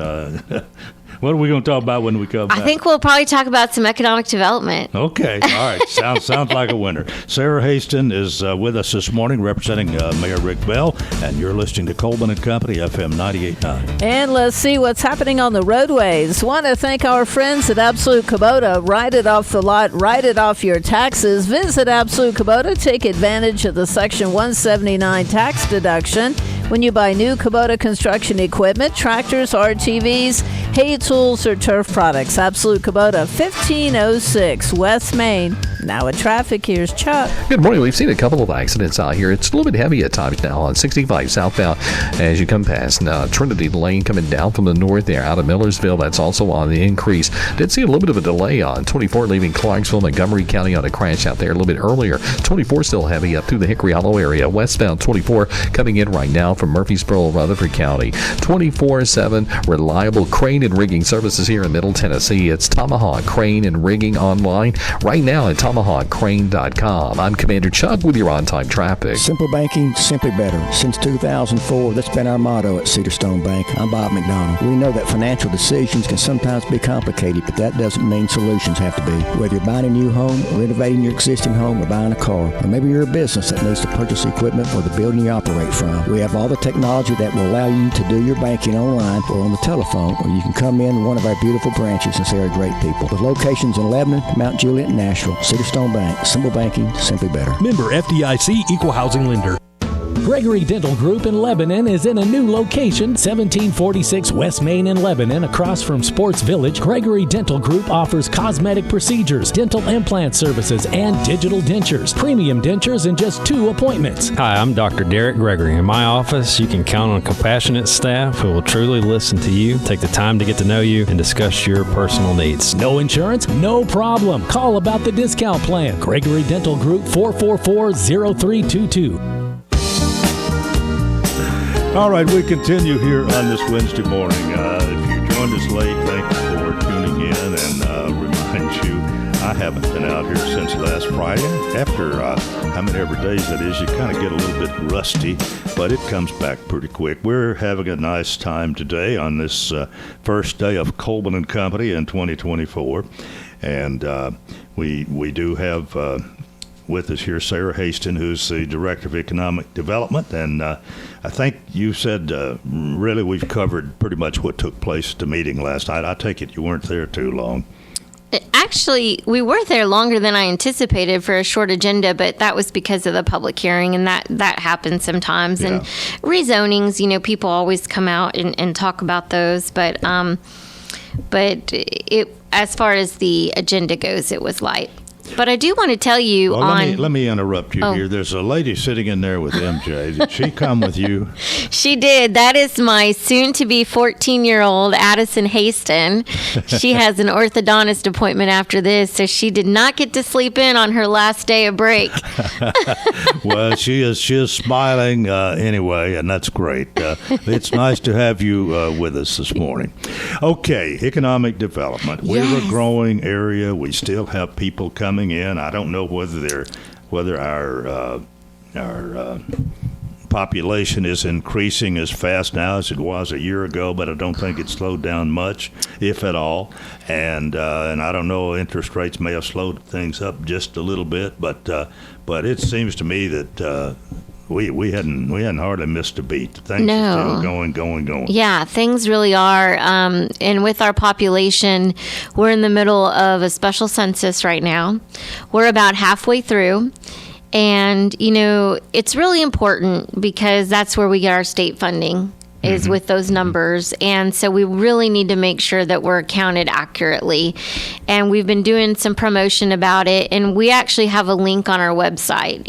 What are we going to talk about when we come back? I think we'll probably talk about some economic development. Okay, all right. Sounds like a winner. Sarah Haston is with us this morning, representing Mayor Rick Bell, and you're listening to Coleman and Company, FM 98.9. And let's see what's happening on the roadways. Want to thank our friends at Absolute Kubota. Write it off the lot, write it off your taxes. Visit Absolute Kubota. Take advantage of the Section 179 tax deduction when you buy new Kubota construction equipment, tractors, RTVs, hay tools, or turf products. Absolute Kubota, 1506 West Main. Now at traffic, here's Chuck. Good morning. We've seen a couple of accidents out here. It's a little bit heavy at times now on 65 southbound as you come past Trinity Lane coming down from the north there out of Millersville. That's also on the increase. Did see a little bit of a delay on 24 leaving Clarksville, Montgomery County on a crash out there a little bit earlier. 24 still heavy up through the Hickory Hollow area. Westbound 24 coming in right now from Murfreesboro, Rutherford County. 24/7 reliable crane and rigging services here in Middle Tennessee. It's Tomahawk Crane and Rigging online right now at TomahawkCrane.com. I'm Commander Chuck with your on-time traffic. Simple banking, simply better. Since 2004, that's been our motto at Cedarstone Bank. I'm Bob McDonald. We know that financial decisions can sometimes be complicated, but that doesn't mean solutions have to be. Whether you're buying a new home, renovating your existing home, or buying a car, or maybe you're a business that needs to purchase equipment for the building you operate from, we have all the technology that will allow you to do your banking online or on the telephone, or you can come in one of our beautiful branches and see our great people. With locations in Lebanon, Mount Juliet, and Nashville, Cedarstone Bank. Simple banking, simply better. Member FDIC, Equal Housing Lender. Gregory Dental Group in Lebanon is in a new location, 1746 West Main in Lebanon, across from Sports Village. Gregory Dental Group offers cosmetic procedures, dental implant services, and digital dentures. Premium dentures in just 2 appointments. Hi, I'm Dr. Derek Gregory. In my office, you can count on compassionate staff who will truly listen to you, take the time to get to know you, and discuss your personal needs. No insurance? No problem. Call about the discount plan. Gregory Dental Group, 444-0322. All right, we continue here on this Wednesday morning. If you joined us late, thanks for tuning in, and remind you, I haven't been out here since last Friday. After how many ever days that is, you kind of get a little bit rusty, but it comes back pretty quick. We're having a nice time today on this first day of Coleman and Company in 2024, and we do have with us here Sarah Haston, who's the Director of Economic Development, and I think you said really we've covered pretty much what took place at the meeting last night. I take it you weren't there too long. Actually, we were there longer than I anticipated for a short agenda, but that was because of the public hearing, and that happens sometimes. Yeah. And rezonings, people always come out and talk about those, but it, as far as the agenda goes, it was light. But I do want to tell you let me interrupt you here. There's a lady sitting in there with MJ. Did she come with you? She did. That is my soon-to-be 14-year-old Addison Haston. She has an orthodontist appointment after this, so she did not get to sleep in on her last day of break. Well, she is smiling anyway, and that's great. It's nice to have you with us this morning. Okay, economic development. We're a growing area. We still have people coming in. I don't know whether our population is increasing as fast now as it was a year ago, but I don't think it slowed down much, if at all. And I don't know, interest rates may have slowed things up just a little bit, but it seems to me that we hadn't hardly missed a beat. Things are still going. Yeah, things really are. And with our population, we're in the middle of a special census right now. We're about halfway through. And, it's really important because that's where we get our state funding is with those numbers. And so we really need to make sure that we're counted accurately. And we've been doing some promotion about it. And we actually have a link on our website.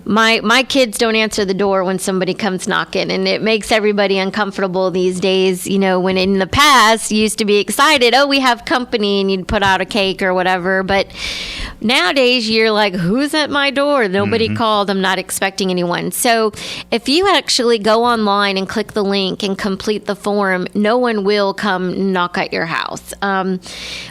My kids don't answer the door when somebody comes knocking, and it makes everybody uncomfortable these days. When in the past you used to be excited, we have company, and you'd put out a cake or whatever. But nowadays you're like, who's at my door? Nobody called. I'm not expecting anyone. So if you actually go online and click the link and complete the form, no one will come knock at your house.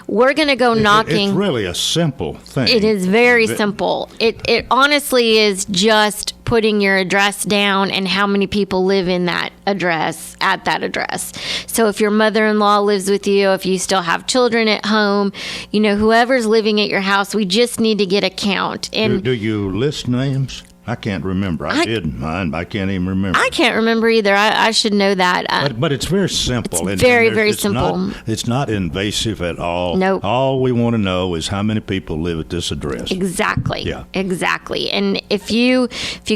We're going to go knocking. It's really a simple thing. It is very simple. It honestly is just putting your address down and how many people live in that address at that address. So if your mother-in-law lives with you, if you still have children at home, whoever's living at your house, we just need to get a count. And do you list names? I can't remember. I did mine. I can't even remember. I can't remember either. I should know that. But it's very simple. It's very simple. It's not invasive at all. Nope. All we want to know is how many people live at this address. Exactly. Yeah. Exactly. And if you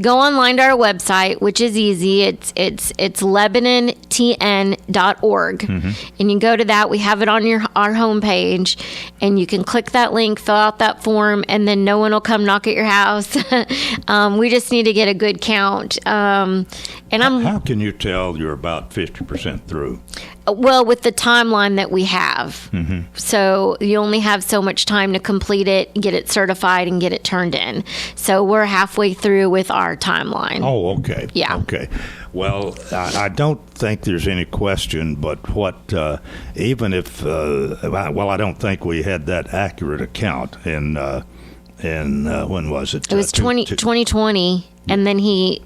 go online to our website, which is easy, it's LebanonTN.org, and you go to that. We have it on our homepage, and you can click that link, fill out that form, and then no one will come knock at your house. We just need to get a good count. How can you tell you're about 50% through? Well, with the timeline that we have. So you only have so much time to complete it, get it certified, and get it turned in. So we're halfway through with our timeline. Oh, okay. Yeah. Okay. Well, I don't think there's any question, but even if, I don't think we had that accurate account in when was it? It was 2020, and then the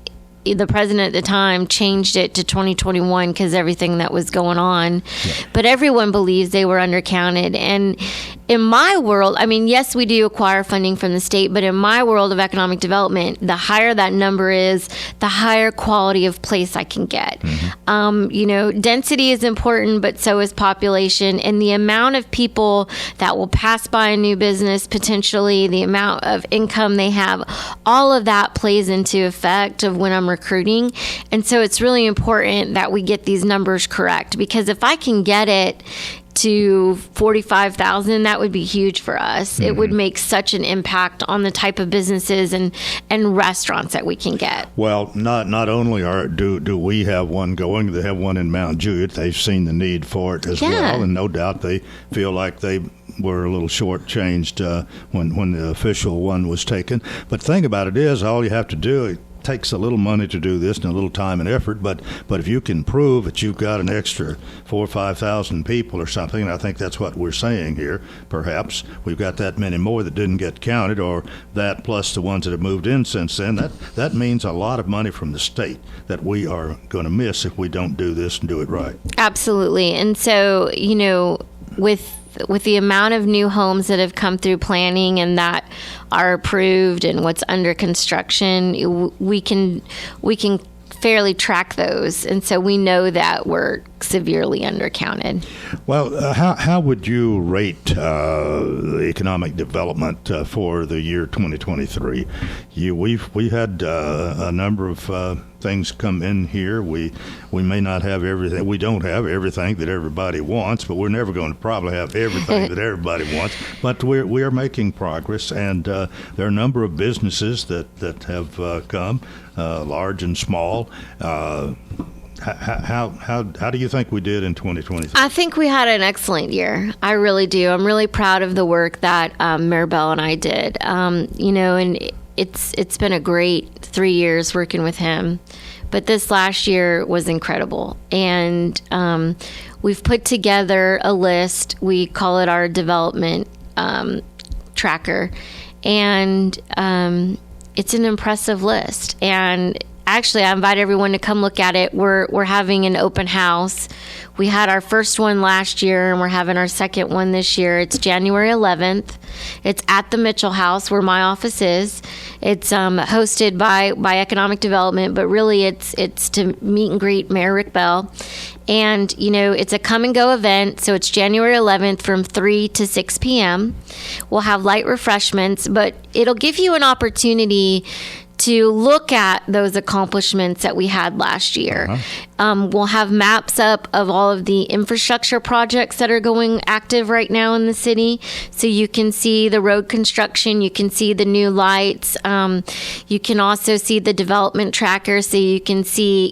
president at the time changed it to 2021 because everything that was going on. Yeah. But everyone believes they were undercounted. And in my world, yes, we do acquire funding from the state, but in my world of economic development, the higher that number is, the higher quality of place I can get. Density is important, but so is population. And the amount of people that will pass by a new business, potentially, the amount of income they have, all of that plays into effect of when I'm recruiting. And so it's really important that we get these numbers correct, because if I can get it to 45,000, that would be huge for us. It would make such an impact on the type of businesses and restaurants that we can get. Well, not only do we have one going, they have one in Mount Juliet. They've seen the need for it as well, and no doubt they feel like they were a little shortchanged when the official one was taken. But the thing about it is, all you have to do, takes a little money to do this and a little time and effort, but if you can prove that you've got an extra 4,000 or 5,000 people or something, and I think that's what we're saying here, perhaps we've got that many more that didn't get counted, or that plus the ones that have moved in since then, that means a lot of money from the state that we are going to miss if we don't do this and do it right. Absolutely. And so, with the amount of new homes that have come through planning and that are approved and what's under construction, we can fairly track those, and so we know that we're severely undercounted. Well, how would you rate the economic development for the year 2023? We had a number of things come in here. We may not have everything. We don't have everything that everybody wants, but we're never going to probably have everything that everybody wants. But we are making progress, and there are a number of businesses that have come, large and small. How do you think we did in 2023? I think we had an excellent year. I really do. I'm really proud of the work that Mayor Bell and I did. And it's been a great 3 years working with him. But this last year was incredible. And we've put together a list. We call it our development tracker. And it's an impressive list. And actually, I invite everyone to come look at it. We're having an open house. We had our first one last year, and we're having our second one this year. It's January 11th. It's at the Mitchell House, where my office is. It's hosted by Economic Development, but really it's to meet and greet Mayor Rick Bell. And, it's a come and go event. So it's January 11th from 3 to 6 p.m. We'll have light refreshments, but it'll give you an opportunity to look at those accomplishments that we had last year. We'll have maps up of all of the infrastructure projects that are going active right now in the city. So you can see the road construction, you can see the new lights, you can also see the development tracker. So you can see,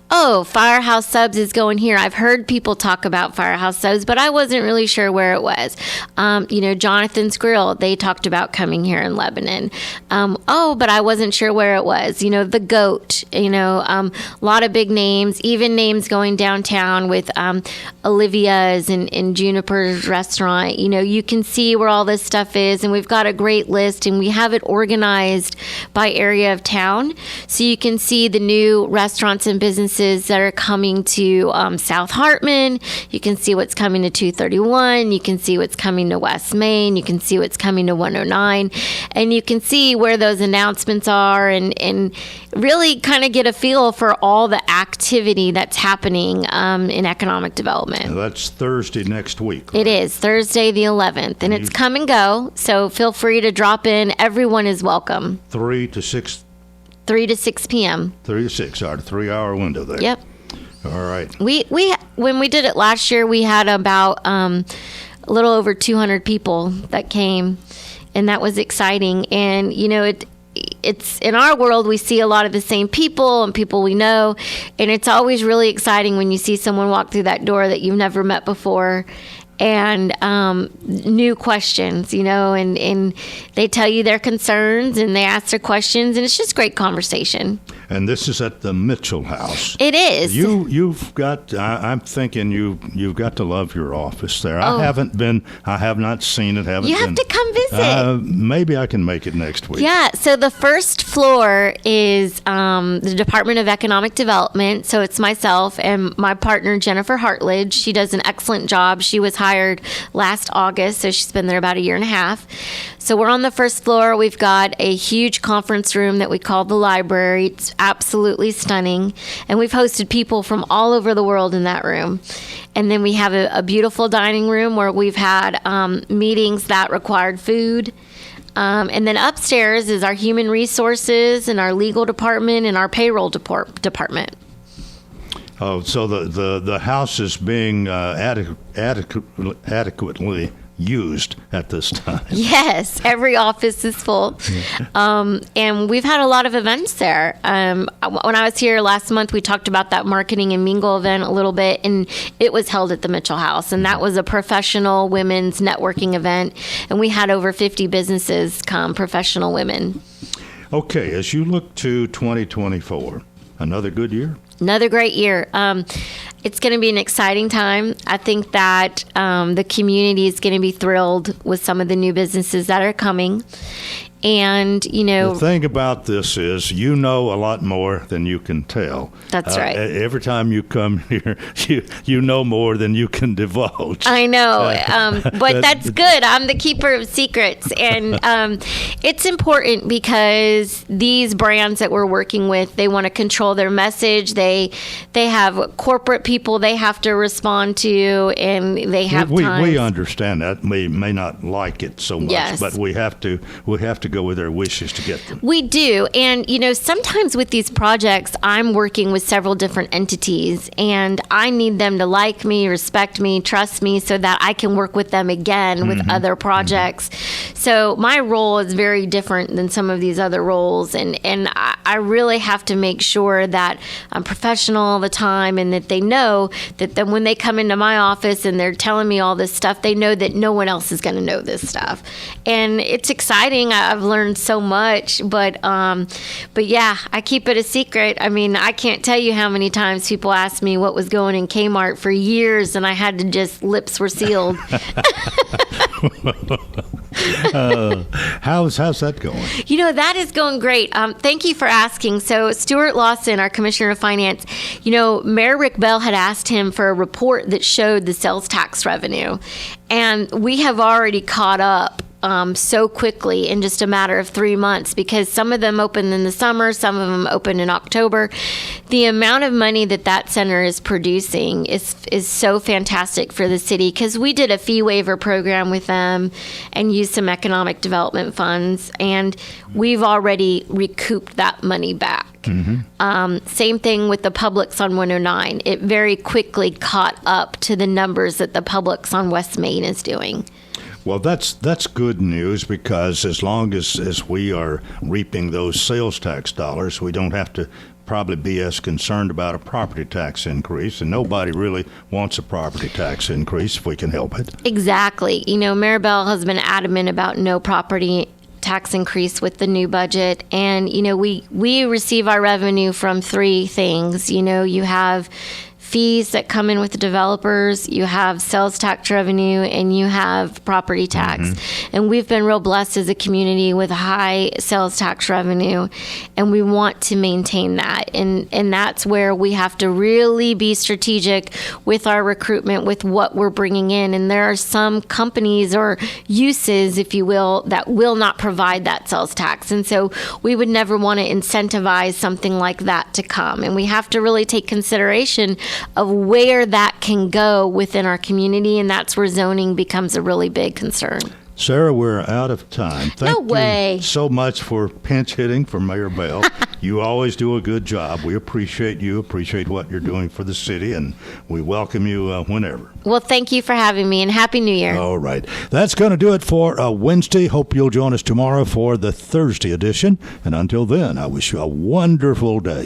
Firehouse Subs is going here. I've heard people talk about Firehouse Subs, but I wasn't really sure where it was. Jonathan's Grill, they talked about coming here in Lebanon. But I wasn't sure where it was. The Goat, a lot of big names, even names going downtown with Olivia's and Juniper's restaurant. You can see where all this stuff is, and we've got a great list, and we have it organized by area of town. So you can see the new restaurants and businesses that are coming to South Hartman. You can see what's coming to 231. You can see what's coming to West Main. You can see what's coming to 109. And you can see where those announcements are and really kind of get a feel for all the activity that's happening in economic development. Now that's Thursday next week. Right? It is Thursday the 11th, and it's come and go, so feel free to drop in. Everyone is welcome. 3 to 6 p.m. 3 to 6, all right, a 3-hour window there. Yep. All right. We when we did it last year, we had about a little over 200 people that came, and that was exciting. And it's in our world, we see a lot of the same people and people we know, and it's always really exciting when you see someone walk through that door that you've never met before, and new questions, and they tell you their concerns and they ask their questions, and it's just great conversation. And this is at the Mitchell House. It is. You've got. I'm thinking you've got to love your office there. Oh. I have not seen it. You have to come visit. Maybe I can make it next week. Yeah. So the first floor is the Department of Economic Development. So it's myself and my partner Jennifer Hartledge. She does an excellent job. She was hired last August, so she's been there about a year and a half. So we're on the first floor. We've got a huge conference room that we call the library. It's absolutely stunning. And we've hosted people from all over the world in that room. And then we have a beautiful dining room where we've had meetings that required food. And then upstairs is our human resources and our legal department and our payroll department. Oh, so the house is being adequately used at this time. Yes, every office is full. And we've had a lot of events there. When I was here last month, we talked about that marketing and mingle event a little bit, and it was held at the Mitchell House, and that was a professional women's networking event, and we had over 50 businesses come, professional women. Okay, as you look to 2024, another good year? Another great year. It's going to be an exciting time. I think that the community is going to be thrilled with some of the new businesses that are coming. And, the thing about this is, a lot more than you can tell. That's right. Every time you come here, you know more than you can divulge. I know, but that's good. I'm the keeper of secrets. And it's important because these brands that we're working with, they want to control their message. They have corporate people they have to respond to, and they have we understand that. We may not like it so much, yes, but we have to go with their wishes to get them. We do. And, sometimes with these projects, I'm working with several different entities, and I need them to like me, respect me, trust me, so that I can work with them again with other projects. So my role is very different than some of these other roles, and I really have to make sure that I'm professional all the time, and that they know that then when they come into my office and they're telling me all this stuff, they know that no one else is going to know this stuff. And it's exciting. I've learned so much, but yeah, I keep it a secret. I mean, I can't tell you how many times people asked me what was going in Kmart for years, and I had to lips were sealed. How's that going? You know, that is going great. Thank you for asking. So Stuart Lawson, our Commissioner of Finance, you know, Mayor Rick Bell had asked him for a report that showed the sales tax revenue. And we have already caught up so quickly in just a matter of 3 months, because some of them opened in the summer, some of them opened in October. The amount of money that center is producing is so fantastic for the city, because we did a fee waiver program with them and used some economic development funds, and we've already recouped that money back. Same thing with the Publix on 109. It very quickly caught up to the numbers that the Publix on West Main is doing. Well, that's good news, because as long as we are reaping those sales tax dollars, we don't have to probably be as concerned about a property tax increase, and nobody really wants a property tax increase if we can help it. Exactly. You know, Mayor Bell has been adamant about no property tax increase with the new budget, and you know, we receive our revenue from three things. You know, you have fees that come in with the developers, you have sales tax revenue, and you have property tax. And we've been real blessed as a community with high sales tax revenue, and we want to maintain that. And that's where we have to really be strategic with our recruitment, with what we're bringing in. And there are some companies or uses, if you will, that will not provide that sales tax. And so we would never want to incentivize something like that to come. And we have to really take consideration of where that can go within our community, and that's where zoning becomes a really big concern. Sarah, we're out of time. Thank you so much for pinch hitting for Mayor Bell. You always do a good job. We appreciate you, appreciate what you're doing for the city, and we welcome you whenever. Well, thank you for having me, and Happy New Year. All right. That's going to do it for Wednesday. Hope you'll join us tomorrow for the Thursday edition. And until then, I wish you a wonderful day.